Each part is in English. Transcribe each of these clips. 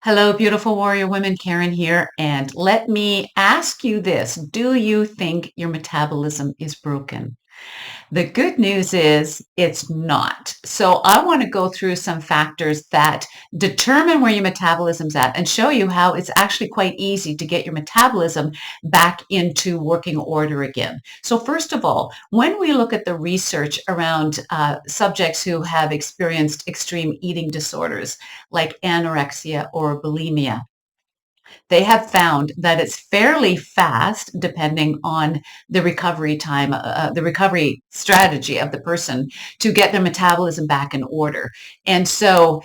Hello, beautiful warrior women. Karen here. And let me ask you this. Do you think your metabolism is broken? The good news is it's not. So I want to go through some factors that determine where your metabolism's at and show you how it's actually quite easy to get your metabolism back into working order again. So first of all, when we look at the research around subjects who have experienced extreme eating disorders like anorexia or bulimia, they have found that it's fairly fast, depending on the recovery time, the recovery strategy of the person to get their metabolism back in order. And so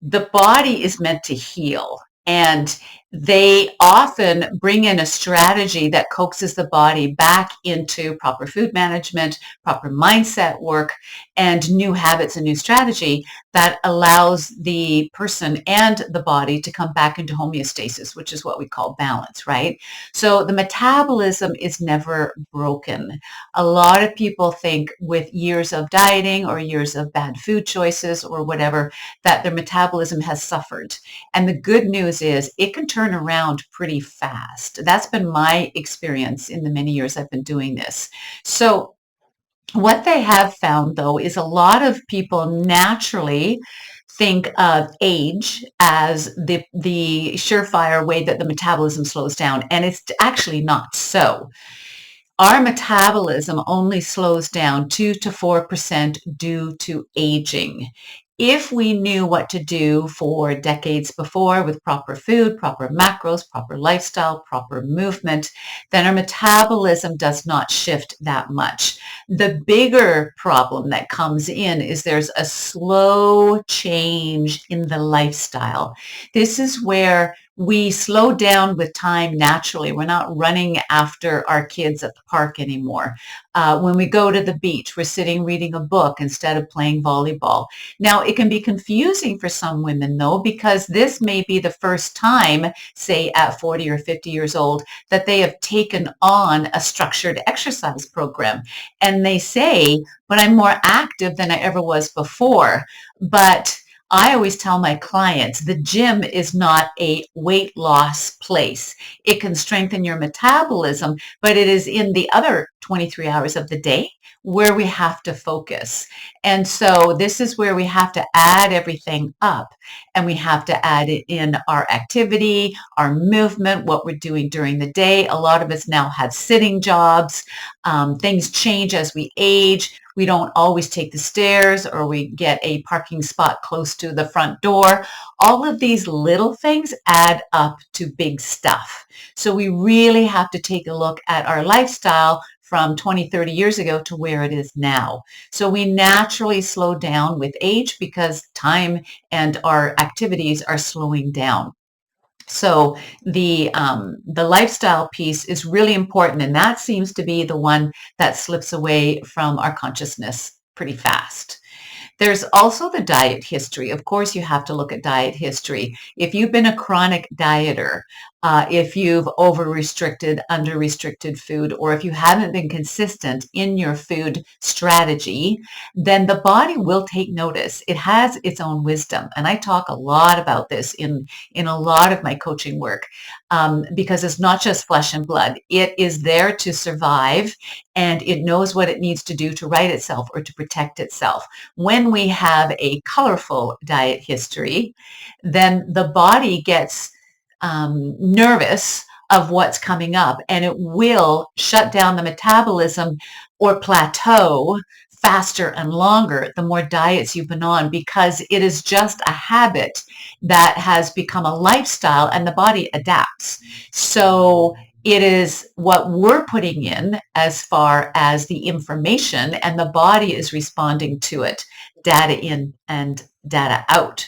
the body is meant to heal. And they often bring in a strategy that coaxes the body back into proper food management, proper mindset work, and new habits and new strategy that allows the person and the body to come back into homeostasis, which is what we call balance, right? So the metabolism is never broken. A lot of people think with years of dieting or years of bad food choices or whatever, that their metabolism has suffered. And the good news is it can turn around pretty fast. That's been my experience in the many years I've been doing this. So what they have found, though, is a lot of people naturally think of age as the surefire way that the metabolism slows down, and it's actually not so. Our metabolism only slows down 2 to 4% due to aging. If we knew what to do for decades before with proper food, proper macros, proper lifestyle, proper movement, then our metabolism does not shift that much. The bigger problem that comes in is there's a slow change in the lifestyle. This is where we slow down with time naturally. We're not running after our kids at the park anymore. When we go to the beach, we're sitting reading a book instead of playing volleyball. Now, it can be confusing for some women, though, because this may be the first time, say at 40 or 50 years old, that they have taken on a structured exercise program. And they say, but I'm more active than I ever was before. But I always tell my clients the gym is not a weight loss place. It can strengthen your metabolism, but it is in the other 23 hours of the day where we have to focus. And so this is where we have to add everything up, and we have to add it in our activity, our movement, what we're doing during the day. A lot of us now have sitting jobs. Things change as we age. We don't always take the stairs, or we get a parking spot close to the front door. All of these little things add up to big stuff. So we really have to take a look at our lifestyle from 20, 30 years ago to where it is now. So we naturally slow down with age because time and our activities are slowing down. So the lifestyle piece is really important, and that seems to be the one that slips away from our consciousness pretty fast. There's also the diet history. Of course, you have to look at diet history. If you've been a chronic dieter, if you've over-restricted, under-restricted food, or if you haven't been consistent in your food strategy, then the body will take notice. It has its own wisdom. And I talk a lot about this in a lot of my coaching work, because it's not just flesh and blood. It is there to survive, and it knows what it needs to do to right itself or to protect itself. When we have a colorful diet history, then the body gets nervous of what's coming up, and it will shut down the metabolism or plateau faster and longer the more diets you've been on, because it is just a habit that has become a lifestyle, and the body adapts. So it is what we're putting in as far as the information, and the body is responding to it, data in and data out.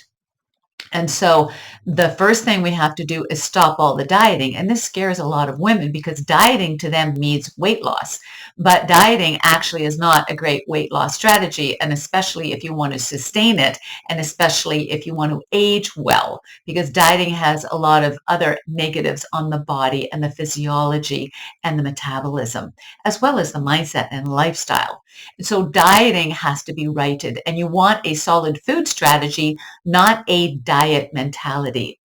And so the first thing we have to do is stop all the dieting. And this scares a lot of women because dieting to them means weight loss. But dieting actually is not a great weight loss strategy, and especially if you want to sustain it, and especially if you want to age well, because dieting has a lot of other negatives on the body and the physiology and the metabolism, as well as the mindset and lifestyle. So dieting has to be righted, and you want a solid food strategy, not a diet mentality.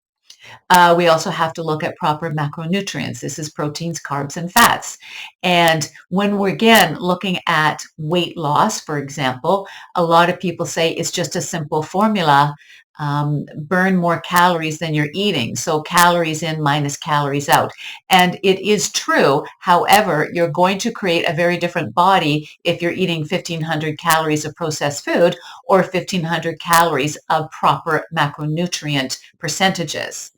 We also have to look at proper macronutrients. This is proteins, carbs, and fats. And when we're again looking at weight loss, for example, a lot of people say it's just a simple formula. Burn more calories than you're eating. So calories in minus calories out. And it is true. However, you're going to create a very different body if you're eating 1,500 calories of processed food or 1,500 calories of proper macronutrient percentages.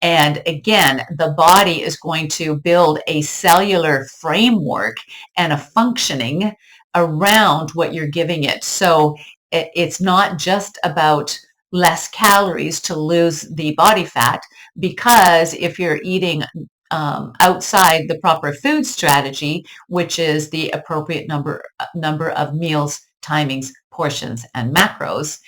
And again, the body is going to build a cellular framework and a functioning around what you're giving it. So it's not just about less calories to lose the body fat, because if you're eating outside the proper food strategy, which is the appropriate number of meals, timings, portions, and macros,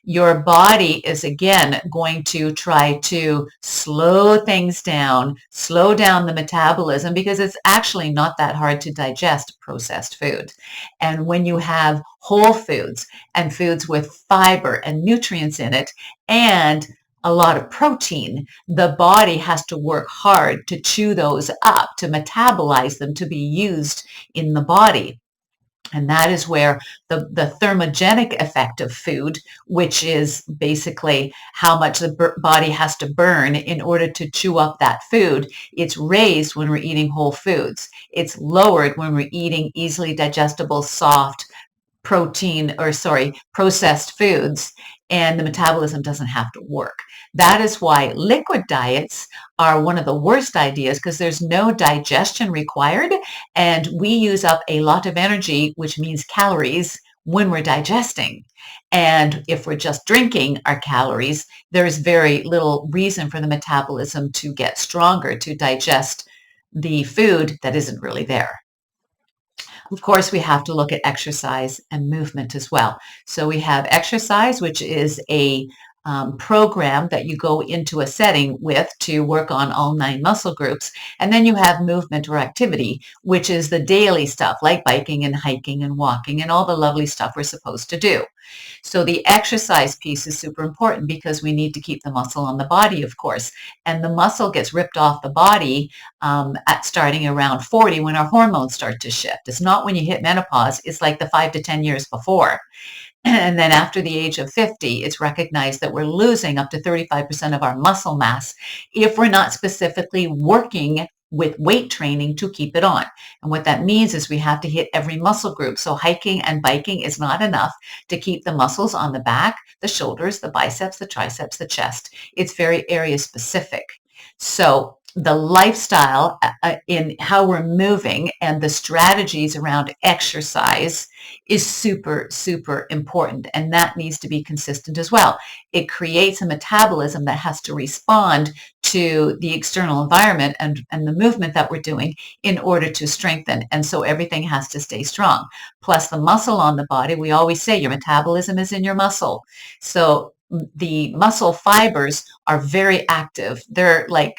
your body is again going to try to slow down the metabolism, because it's actually not that hard to digest processed food. And when you have whole foods and foods with fiber and nutrients in it and a lot of protein, the body has to work hard to chew those up, to metabolize them, to be used in the body. And that is where the thermogenic effect of food, which is basically how much the body has to burn in order to chew up that food, it's raised when we're eating whole foods. It's lowered when we're eating easily digestible, soft, processed foods, and the metabolism doesn't have to work. That is why liquid diets are one of the worst ideas, because there's no digestion required, and we use up a lot of energy, which means calories, when we're digesting. And if we're just drinking our calories, there's very little reason for the metabolism to get stronger to digest the food that isn't really there. Of course, we have to look at exercise and movement as well. So we have exercise, which is a program that you go into a setting with to work on all 9 muscle groups. And then you have movement or activity, which is the daily stuff like biking and hiking and walking and all the lovely stuff we're supposed to do. So the exercise piece is super important, because we need to keep the muscle on the body, of course. And the muscle gets ripped off the body at starting around 40, when our hormones start to shift. It's not when you hit menopause. It's like the 5 to 10 years before. And then after the age of 50, it's recognized that we're losing up to 35% of our muscle mass if we're not specifically working with weight training to keep it on. And what that means is we have to hit every muscle group. So hiking and biking is not enough to keep the muscles on the back, the shoulders, the biceps, the triceps, the chest. It's very area specific. So the lifestyle in how we're moving and the strategies around exercise is super, super important. And that needs to be consistent as well. It creates a metabolism that has to respond to the external environment and the movement that we're doing in order to strengthen. And so everything has to stay strong. Plus the muscle on the body, we always say your metabolism is in your muscle. So the muscle fibers are very active. They're like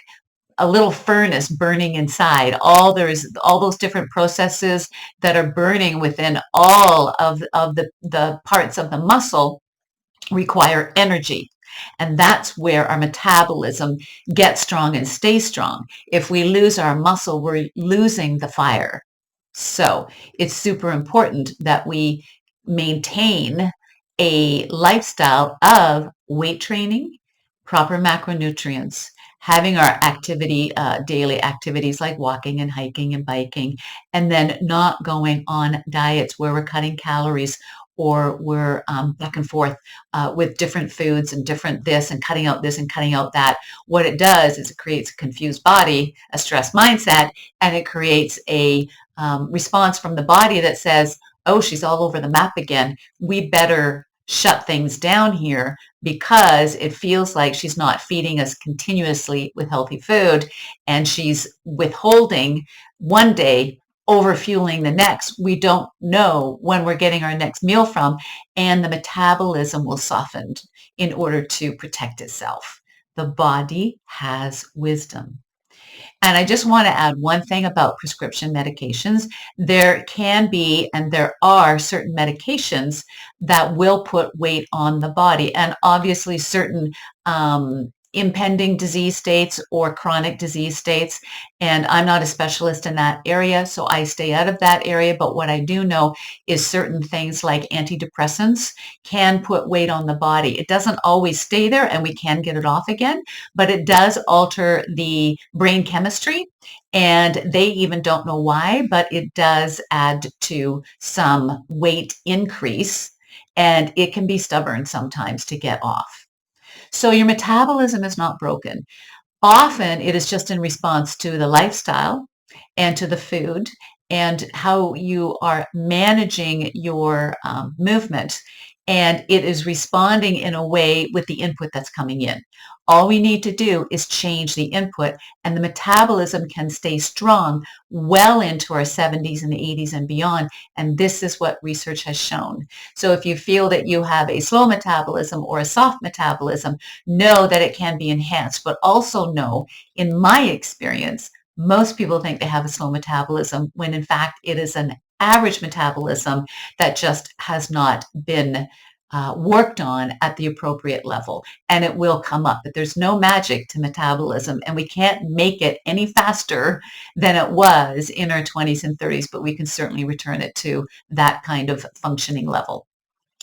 a little furnace burning inside. There's all those different processes that are burning within all of the parts of the muscle require energy. And that's where our metabolism gets strong and stays strong. If we lose our muscle, we're losing the fire. So it's super important that we maintain a lifestyle of weight training, proper macronutrients, having our daily activities like walking and hiking and biking, and then not going on diets where we're cutting calories or we're back and forth with different foods and different this and cutting out this and cutting out that. What it does is it creates a confused body, a stressed mindset, and it creates a response from the body that says, oh, she's all over the map again. We better shut things down here, because it feels like she's not feeding us continuously with healthy food, and she's withholding one day, overfueling the next. We don't know when we're getting our next meal from, and the metabolism will soften in order to protect itself. The body has wisdom. And I just want to add one thing about prescription medications. There can be, and there are certain medications that will put weight on the body. And obviously certain impending disease states or chronic disease states. And I'm not a specialist in that area, so I stay out of that area. But what I do know is certain things like antidepressants can put weight on the body. It doesn't always stay there and we can get it off again, but it does alter the brain chemistry. And they even don't know why, but it does add to some weight increase. And it can be stubborn sometimes to get off. So your metabolism is not broken. Often it is just in response to the lifestyle and to the food and how you are managing your movement. And it is responding in a way with the input that's coming in. All we need to do is change the input, and the metabolism can stay strong well into our 70s and 80s and beyond. And this is what research has shown. So if you feel that you have a slow metabolism or a soft metabolism, know that it can be enhanced, but also know, in my experience, most people think they have a slow metabolism when in fact it is an average metabolism that just has not been worked on at the appropriate level, and it will come up. But there's no magic to metabolism, and we can't make it any faster than it was in our 20s and 30s, but we can certainly return it to that kind of functioning level.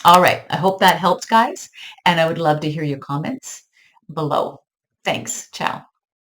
All right, I hope that helps, guys, and I would love to hear your comments below. Thanks. Ciao.